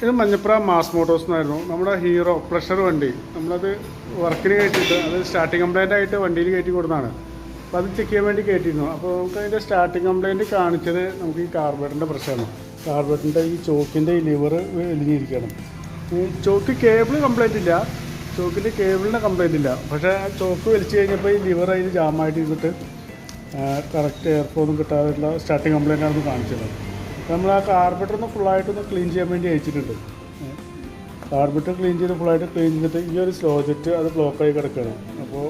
ഇത് Manjapra mass Motors എന്നായിരുന്നു നമ്മുടെ ഹീറോ പ്രഷർ വണ്ടി. നമ്മളത് വർക്കിന് കയറ്റിയിട്ട് അത് സ്റ്റാർട്ടിങ് കംപ്ലൈൻ്റ് ആയിട്ട് വണ്ടിയിൽ കയറ്റി കൊടുത്തതാണ്. അപ്പോൾ അത് ചെക്ക് ചെയ്യാൻ വേണ്ടി കയറ്റിയിരുന്നു. അപ്പോൾ നമുക്ക് അതിൻ്റെ സ്റ്റാർട്ടിങ് കംപ്ലൈൻറ്റ് കാണിച്ചത് നമുക്ക് ഈ കാർബറേറ്ററിൻ്റെ പ്രശ്നമാണ്. കാർബറേറ്ററിൻ്റെ ഈ ചോക്കിൻ്റെ ഈ ലിവർ എലിഞ്ഞിരിക്കുകയാണ്. ചോക്ക് കേബിൾ കംപ്ലൈൻ്റ് ഇല്ല, ചോക്കിൻ്റെ കേബിളിൻ്റെ കംപ്ലൈൻ്റ് ഇല്ല. പക്ഷേ ആ ചോക്ക് വലിച്ചു കഴിഞ്ഞപ്പോൾ ഈ ലിവർ അതിൽ ജാമായിട്ട് ഇരുന്നിട്ട് കറക്റ്റ് എയർഫ്ലോന്നും കിട്ടാതെയുള്ള സ്റ്റാർട്ടിങ് കംപ്ലൈൻ്റാണെന്ന് കാണിച്ചത്. നമ്മൾ ആ കാർബറേറ്റർ ഒന്ന് ഫുള്ളായിട്ടൊന്ന് ക്ലീൻ ചെയ്യാൻ വേണ്ടി അയച്ചിട്ടുണ്ട്. കാർബറേറ്റർ ഫുള്ളായിട്ട് ക്ലീൻ ചെയ്തിട്ട് ഈ ഒരു സ്ലോ ജെറ്റ് അത് ബ്ലോക്കായി കിടക്കുകയാണ്. അപ്പോൾ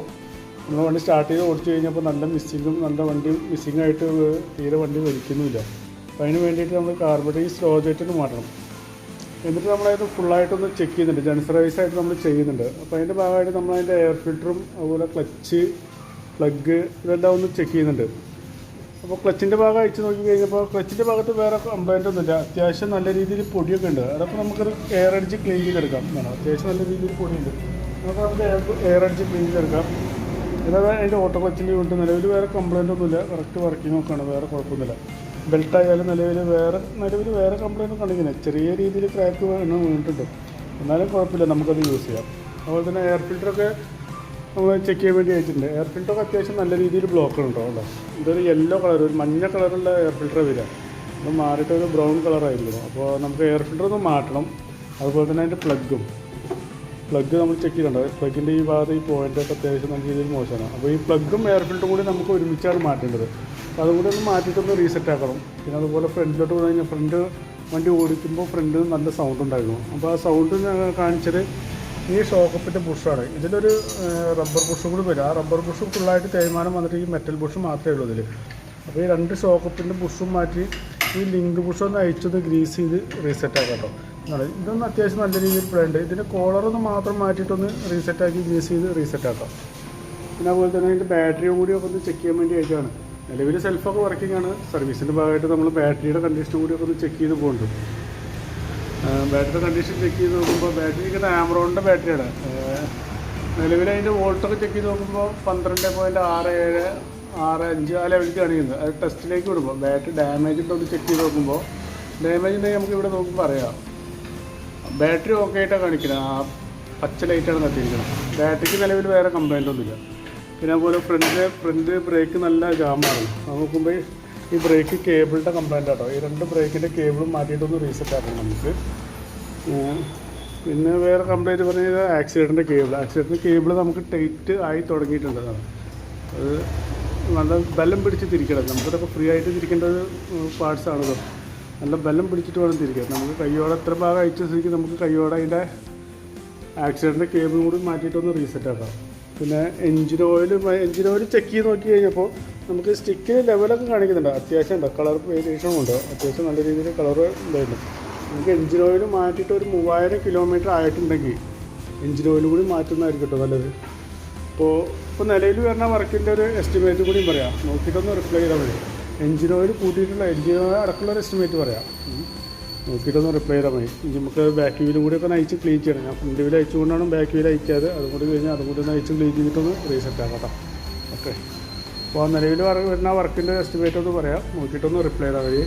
നമ്മൾ വണ്ടി സ്റ്റാർട്ട് ചെയ്ത് ഓടിച്ചു കഴിഞ്ഞപ്പോൾ നല്ല മിസ്സിങ്ങും, നല്ല വണ്ടി മിസ്സിങ്ങായിട്ട് തീരെ വണ്ടി വലിക്കുന്നുമില്ല. അപ്പോൾ അതിന് വേണ്ടിയിട്ട് നമ്മൾ കാർബറേറ്റർ ഈ സ്ലോ ജെറ്റിന് മാറ്റണം. എന്നിട്ട് നമ്മളത് ഫുള്ളായിട്ടൊന്ന് ചെക്ക് ചെയ്യുന്നുണ്ട്, ജനറൈസായിട്ട് നമ്മൾ ചെയ്യുന്നുണ്ട്. അപ്പോൾ അതിൻ്റെ ഭാഗമായിട്ട് നമ്മളതിൻ്റെ എയർ ഫിൽറ്ററും അതുപോലെ ക്ലച്ച്, പ്ലഗ് ഇതെല്ലാം ഒന്ന് ചെക്ക് ചെയ്യുന്നുണ്ട്. അപ്പോൾ ക്ലച്ചിൻ്റെ ഭാഗം അയച്ച് നോക്കി കഴിഞ്ഞപ്പോൾ ക്ലച്ചിൻ്റെ ഭാഗത്ത് വേറെ കംപ്ലൈൻ്റ് ഒന്നുമില്ല. അത്യാവശ്യം നല്ല രീതിയിൽ പൊടിയൊക്കെ ഉണ്ട്. അതൊക്കെ നമുക്കൊരു എയർ അടിച്ച് ക്ലീൻ ചെയ്തെടുക്കാം. അത്യാവശ്യം നല്ല രീതിയിൽ പൊടിയുണ്ട്, നമുക്ക് എയർ അടിച്ച് ക്ലീൻ ചെയ്തെടുക്കാം. ഇതായത് അതിൻ്റെ ഓട്ടോ ക്ലച്ചിൻ്റെ യൂണിറ്റ് നിലവിൽ വേറെ കംപ്ലൈൻ്റ് ഒന്നുമില്ല, കറക്റ്റ് വർക്കിംഗ് ഒക്കെയാണ്, വേറെ കുഴപ്പമൊന്നുമില്ല. ബെൽറ്റായാലും നിലവിൽ വേറെ കംപ്ലൈൻറ്റ് കാണിക്കുന്നത് ചെറിയ രീതിയിൽ ക്രാക്ക് വീണിട്ടുണ്ട്, എന്നാലും കുഴപ്പമില്ല, നമുക്കത് യൂസ് ചെയ്യാം. അതുപോലെ തന്നെ എയർ ഫിൽറ്ററൊക്കെ നമ്മൾ ചെക്ക് ചെയ്യാൻ വേണ്ടി അയച്ചിട്ടുണ്ട്. എയർ ഫിൽറ്ററൊക്കെ അത്യാവശ്യം നല്ല രീതിയിൽ ബ്ലോക്ക് ഉണ്ടോ അല്ലോ. ഇതൊരു യെല്ലോ കളർ, ഒരു മഞ്ഞ കളറുള്ള എയർ ഫിൽറ്റർ വരിക, അത് മാറിയിട്ട് ഒരു ബ്രൗൺ കളറായിരുന്നു. അപ്പോൾ നമുക്ക് എയർ ഫിൽറ്റർ ഒന്ന് മാറ്റണം. അതുപോലെ തന്നെ അതിൻ്റെ പ്ലഗ് നമ്മൾ ചെക്ക് ചെയ്തിട്ടുണ്ട്. പ്ലഗിൻ്റെ ഈ ഭാഗത്ത് ഈ പോയിൻ്റൊക്കെ അത്യാവശ്യം നല്ല രീതിയിൽ മോശമാണ്. അപ്പോൾ ഈ പ്ലഗും എയർ ഫിൽറ്ററും കൂടി നമുക്ക് ഒരുമിച്ചാണ് മാറ്റേണ്ടത്. അപ്പോൾ അതും കൂടി ഒന്ന് മാറ്റിയിട്ടൊന്ന് റീസെറ്റ് ആക്കണം. പിന്നെ അതുപോലെ ഫ്രണ്ടിലോട്ട് പോയി കഴിഞ്ഞാൽ ഫ്രണ്ട് വണ്ടി ഓടിക്കുമ്പോൾ ഫ്രണ്ട് നല്ല സൗണ്ട് ഉണ്ടായിരുന്നു. അപ്പോൾ ആ സൗണ്ട് കാണിച്ചത് ഈ ഷോക്കപ്പിൻ്റെ ബുഷാണ്. ഇതിലൊരു റബ്ബർ ബുഷും കൂടി വരും. ആ റബ്ബർ ബുഷ് ഫുള്ളായിട്ട് തേയ്മാനം വന്നിട്ട് ഈ മെറ്റൽ ബുഷ് മാത്രമേ ഉള്ളൂ ഇതിൽ. അപ്പോൾ ഈ രണ്ട് ഷോക്കപ്പിൻ്റെ ബുഷും മാറ്റി ഈ ലിങ്ക് ബുഷൊന്ന് അയച്ചത് ഗ്രീസ് ചെയ്ത് റീസെറ്റ് ആക്കാം കേട്ടോ. ഇതൊന്നും അത്യാവശ്യം നല്ല രീതിയിൽ പ്ലാനുണ്ട്. ഇതിൻ്റെ കോളറൊന്ന് മാത്രം മാറ്റിയിട്ടൊന്ന് റീസെറ്റാക്കി ഗ്രീസ് ചെയ്ത് റീസെറ്റ് ആക്കാം. പിന്നെ അതുപോലെ തന്നെ അതിൻ്റെ ബാറ്ററിയും കൂടിയൊക്കെ ഒന്ന് ചെക്ക് ചെയ്യാൻ വേണ്ടി അയച്ചാണ്. നിലവിൽ സെൽഫൊക്കെ വർക്കിംഗ് ആണ്. സർവീസിൻ്റെ ഭാഗമായിട്ട് നമ്മൾ ബാറ്ററിയുടെ കണ്ടീഷൻ കൂടിയൊക്കെ ഒന്ന് ചെക്ക് ചെയ്ത് പോകുന്നുണ്ട്. ബാറ്ററിയുടെ കണ്ടീഷൻ ചെക്ക് ചെയ്ത് നോക്കുമ്പോൾ ബാറ്ററി ഇങ്ങനെ ആമറോണിൻ്റെ ബാറ്ററിയാണ്. നിലവിൽ അതിൻ്റെ വോൾട്ടൊക്കെ ചെക്ക് ചെയ്ത് നോക്കുമ്പോൾ 12.67, 65 ആ ലെവലിൽ കാണിക്കുന്നത്. അത് ടെസ്റ്റിലേക്ക് വിടുമ്പോൾ ബാറ്ററി ഡാമേജ് ഉണ്ടോ എന്ന് ചെക്ക് ചെയ്ത് നോക്കുമ്പോൾ ഡാമേജ് ഉണ്ടെങ്കിൽ നമുക്ക് ഇവിടെ നോക്കുമ്പോൾ അറിയാം. ബാറ്ററി ഓക്കെ ആയിട്ടാണ് കാണിക്കുന്നത്, ആ പച്ച ലൈറ്റാണ് കത്തിയിരിക്കുന്നത്. ബാറ്ററിക്ക് നിലവിൽ വേറെ കംപ്ലൈൻ്റ് ഒന്നുമില്ല. പിന്നെ അതുപോലെ ഫ്രണ്ട് ബ്രേക്ക് നല്ല ജാമാണ്. നോക്കുമ്പോൾ ഈ ബ്രേക്ക് കേബിളിൻ്റെ കംപ്ലൈൻ്റ് ആട്ടോ. ഈ രണ്ട് ബ്രേക്കിൻ്റെ കേബിളും മാറ്റിയിട്ടൊന്ന് റീസെറ്റ് ആക്കണം നമുക്ക്. പിന്നെ വേറെ കംപ്ലൈൻറ്റ് പറഞ്ഞാൽ ആക്സിഡൻറ്റിൻ്റെ കേബിൾ നമുക്ക് ടൈറ്റ് ആയി തുടങ്ങിയിട്ടുണ്ട്. അത് നല്ല ബലം പിടിച്ച് തിരിക്കണം. നമുക്കിതൊക്കെ ഫ്രീ ആയിട്ട് തിരിക്കേണ്ട ഒരു പാർട്സാണിത്. നല്ല ബലം പിടിച്ചിട്ട് വേണം തിരിക്കാൻ. നമുക്ക് കയ്യോടെ എത്ര ഭാഗം അയച്ച സ്ഥിതിക്ക് നമുക്ക് കയ്യോടെ അതിൻ്റെ ആക്സിഡൻറ്റിൻ്റെ കേബിളും കൂടി മാറ്റിയിട്ടൊന്ന് റീസെറ്റ് ആക്കാം. പിന്നെ എഞ്ചിൻ ഓയിൽ ചെക്ക് ചെയ്ത് നോക്കി കഴിഞ്ഞപ്പോൾ നമുക്ക് സ്റ്റിക്കിന് ലെവലൊക്കെ കാണിക്കുന്നുണ്ട്. അത്യാവശ്യം ഉണ്ട്, കളർ വേരിയേഷനും ഉണ്ട്, അത്യാവശ്യം നല്ല രീതിയിൽ കളർ ഉണ്ടായിരുന്നു. നമുക്ക് എഞ്ചിൻ ഓയിൽ മാറ്റിയിട്ട് ഒരു 3000 കിലോമീറ്റർ ആയിട്ടുണ്ടെങ്കിൽ എഞ്ചിൻ ഓയിൽ കൂടി മാറ്റുന്നതായിരിക്കും കേട്ടോ നല്ലത്. ഇപ്പോൾ നിലവിൽ വരുന്ന വർക്കിൻ്റെ ഒരു എസ്റ്റിമേറ്റ് കൂടിയും പറയാം, നോക്കിയിട്ടൊന്ന് റിപ്ലൈ ചെയ്താൽ മതി. എഞ്ചിൻ ഓയിൽ കൂട്ടിയിട്ടുള്ള എഞ്ചിൻ ഓയിൽ അടക്കമുള്ള ഒരു എസ്റ്റിമേറ്റ് പറയാം, നോക്കിയിട്ടൊന്ന് റിപ്ലൈ ചെയ്താൽ മതി. നമുക്ക് ബാക്ക് വീലും കൂടി ഒക്കെ അയച്ച് ക്ലീൻ ചെയ്യണം. ഞാൻ ഫ്രണ്ട് വീൽ അയച്ചുകൊണ്ടാണ് ബാക്ക് വീൽ അയക്കാതെ. അതും കൂടി കഴിഞ്ഞാൽ അതും കൂടി ഒന്ന് അയച്ച് ക്ലീൻ ചെയ്തിട്ടൊന്ന് റീസെറ്റ് ആക്കാം കേട്ടോ. ഓക്കെ, അപ്പോൾ നിലവിൽ വരുന്ന വർക്കിൻ്റെ എസ്റ്റിമേറ്റ് ഒന്ന് പറയാം, നോക്കിയിട്ടൊന്ന് റിപ്ലൈ ചെയ്താൽ മതി.